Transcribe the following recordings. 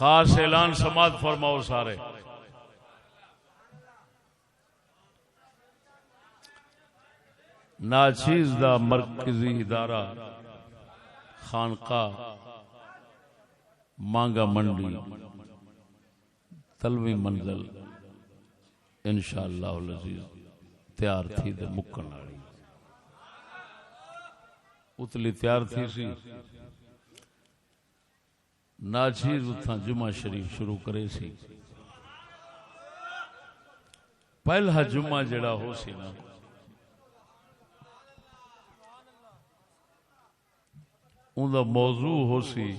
خاص اعلان سماعت فرماؤ سارے. ناچیز دا مرکزی ادارہ خانقاہ مانگا منڈی تلوی منزل انشاءاللہ العزیز تیار تھی دے مکن والی اتلی تیار تھی سی. ناچیز اتھاں جمعہ شریف شروع کرے سی. پہلا جمعہ جڑا ہو سی نا ان دا موضوع ہو سی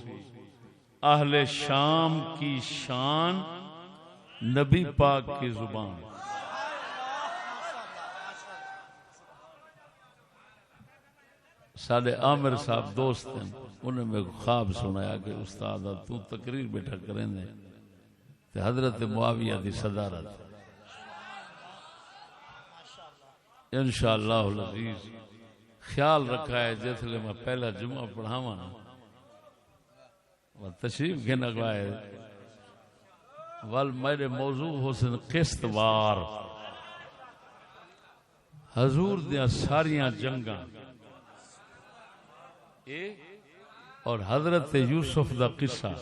اہل شام کی شان نبی پاک کی زبان. سارے عامر صاحب دوست ہیں, انہیں میں خواب سنایا کہ استاد تو تقریر بیٹھا کریں دے تے حضرت معاویہ دی صدارت انشاءاللہ العزیز. خیال رکھا ہے جیسے میں پہلا جمعہ پڑھاواں تشریف گھن اگوائے وال میرے موضوع حسن قسط وار حضور دیاں ساریاں جنگاں اور حضرت یوسف دا قصہ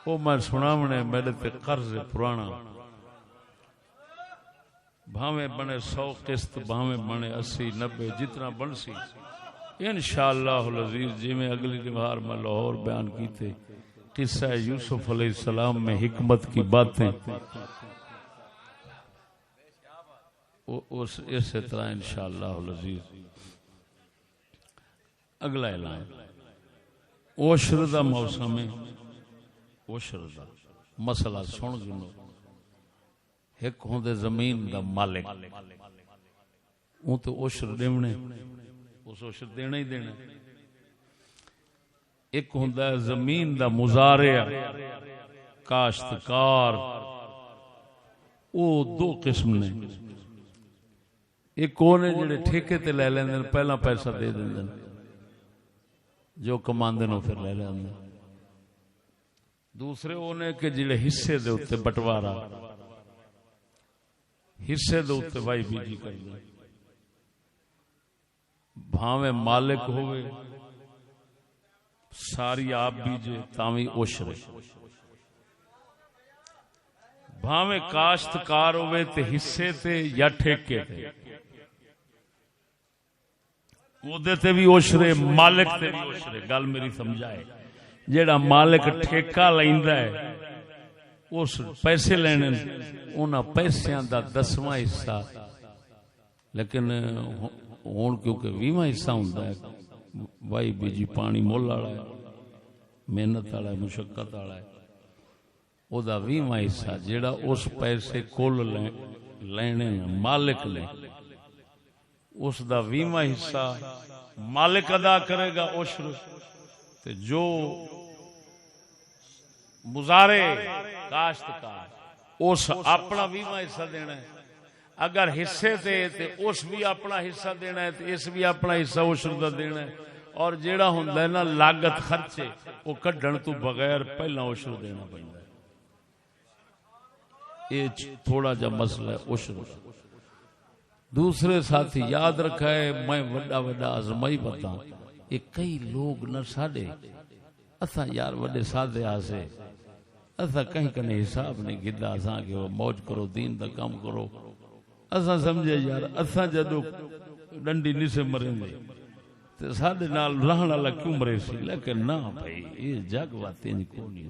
وہ میں سناونے میرے تے قرض پرانا بھاویں بنے 100 قسط بھاویں بنے 80 90 جتنا بن سی انشاءاللہ العزیز. جی میں اگلی بار میں لاہور بیان کی تھے قصہ یوسف علیہ السلام میں حکمت کی باتیں اسی طرح انشاءاللہ العزیز. اگلا اعلان عشر دا موسم ہے. عشر دا مسئلہ سن گنو. ایک ہوندے زمین دا مالک اون تو عشر دیونے اس عشر دینا ہی دینا. ایک ہوندا ہے زمین دا مزارع کاشتکار. او دو قسم نے. ایک اونے جڑے ٹھیکے تے لے لیندے پہلا پیسہ دے دیندے جو کماندے نو پھر لے لیندے. دوسرے اونے کہ جڑے حصے دے اوتے بٹوارا حصے دے اوتے وائی بیجی کردے. بھاویں مالک ہوئے ساری آپ بیجے تاوی عشر. بھاویں کاشتکار ہوئے تے حصے تے یا ٹھیکے تے اودے تے بھی عشر مالک تے بھی عشر. گل میری سمجھائے جیڑا مالک ٹھیکہ لیندا ہے اس پیسے لینے انہاں پیسیاں دا 10واں حصہ لیکن ہون کیونکہ 20واں حصہ ہوندا ہے وائی بیجی پانی مول والا ہے محنت والا ہے مشقت والا ہے او دا 20واں حصہ جیڑا اس پیسے کل لینے مالک لے اس دا 20واں حصہ مالک ادا کرے گا عشر. تے جو مزارے کاشتکار اس اپنا 20واں حصہ دینا ہے. اگر حصے تے اس بھی اپنا حصہ دینا ہے تے اس بھی اپنا حصہ عشر دا دینا ہے. اور جیڑا ہوندا ہے نا لاگت خرچے وہ کڈن تو بغیر پہلا عشر دینا پیندا ہے. یہ تھوڑا جا مسئلہ ہے عشر. دوسرے ساتھی یاد رکھا ہے میں وڈا وڈا آزمائی بتا یہ کئی لوگ نہ ساڈے اساں یار وڈے سادے آسے اساں کہیں کنے حساب نہیں گدا اساں کہ موج کرو دین دا کام کرو. اساں سمجھے یار اساں جدو ڈنڈی نہیں سے مریں گے تے ساڈے نال رہن والا کیوں مرے سی. لیکن نہ بھائی یہ جگ باتیں کو نہیں.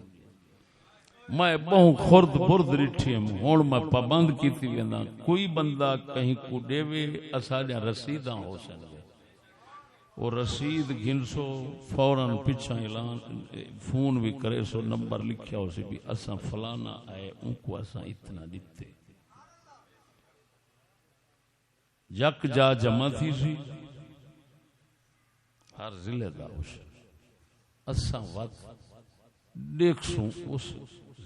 میں بہت خرد برد رٹھی ہوں میں پابند کیتی وینا کوئی بندہ کہیں کو دیوے اساڈیاں رسیداں ہو سکدے وہ رسید گن سو فوراً پچھا اعلان فون بھی کرے سو نمبر لکھیا ہو سی بھی اساں فلانا آئے ان کو اساں اتنا دیتے. یک جا جمع تھی سی ہر ضلع دا اساں وقت دیکھ سوں اس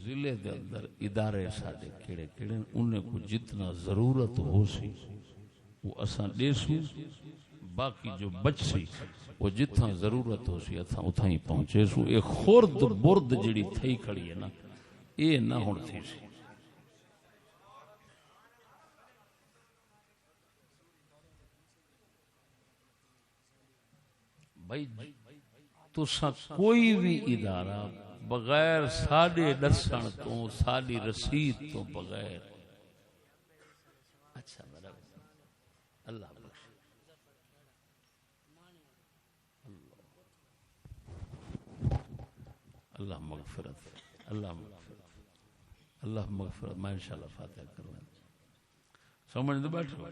ضلع دے اندر ادارے ساڈے کیڑے کیڑے انہیں کو جتنا ضرورت ہو سی وہ اساں دے سوں باقی جو بچ سی وہ جتھاں ضرورت ہو سی اتھاں اتھاں ہی پہنچے سو. ایک خورد برد جڑی تھئی کھڑی ہے نا یہ نہ ہون تھی سی. بھائی تسا کوئی بھی ادارہ بغیر ساڈے دسن تو ساڈی رسید تو بغیر اچھا اللہ بخش اللہ مغفرت اللہ مغفرت اللہ مغفرت. میں انشاءاللہ فاتحہ کرنا سمجھ دے بیٹھو.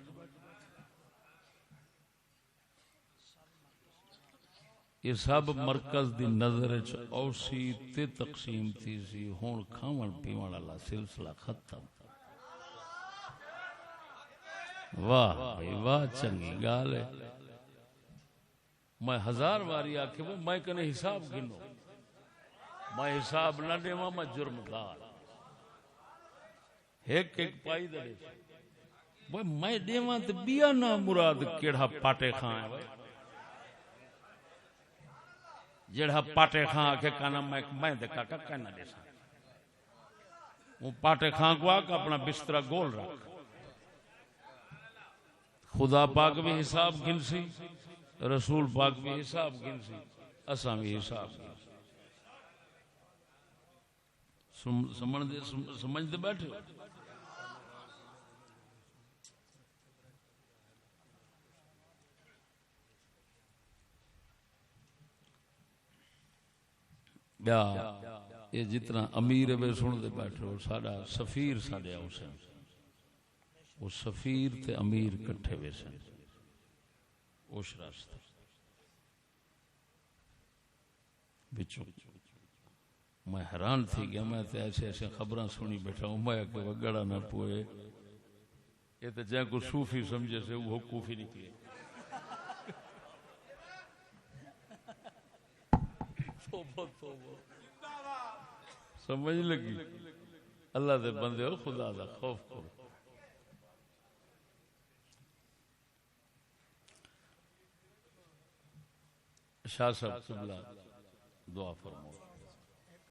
یہ سب مرکز دی نظر اوسی تے تقسیم تھی سی. ہون کھاون پیون والا سلسلہ ختم. واہ بھائی واہ چنگی گال ہے. میں 1000 واری آکھے وہ میں کنے حساب گنو میں حساب نہ دیواں میں جرمگار ایک ایک پائی دے وہ میں دیواں تے بیا نہ مراد کیڑا پاٹے کھاں ہے جڑا پاٹے کھاں کے کنا میں دے کاکا کنا دے سا وہ پاٹے کھاں کو آکا اپنا بسترہ گول رکھ. خدا پاک بھی حساب گنسی رسول پاک بھی حساب گنسی اساں بھی حساب گنسی. سمجھ دے بیٹھے بیا یہ جتنا امیر بے سن دے بیٹھے ہو ساڑا سفیر ساڑے آؤ سے وہ سفیر تے امیر کٹھے بے سن اوش راستہ بچوں. میں حیران تھی گیا میں تے ایسے ایسے خبریں سنی بیٹھا ہوں میں کہ وگڑا نہ پوئے یہ تو جائے کو صوفی سمجھے سے وہ کوفی نکلے. سمجھ لگی. اللہ دے بندے ہو خدا دا خوف کرو. شاہ صاحب قبلہ دعا فرماؤ.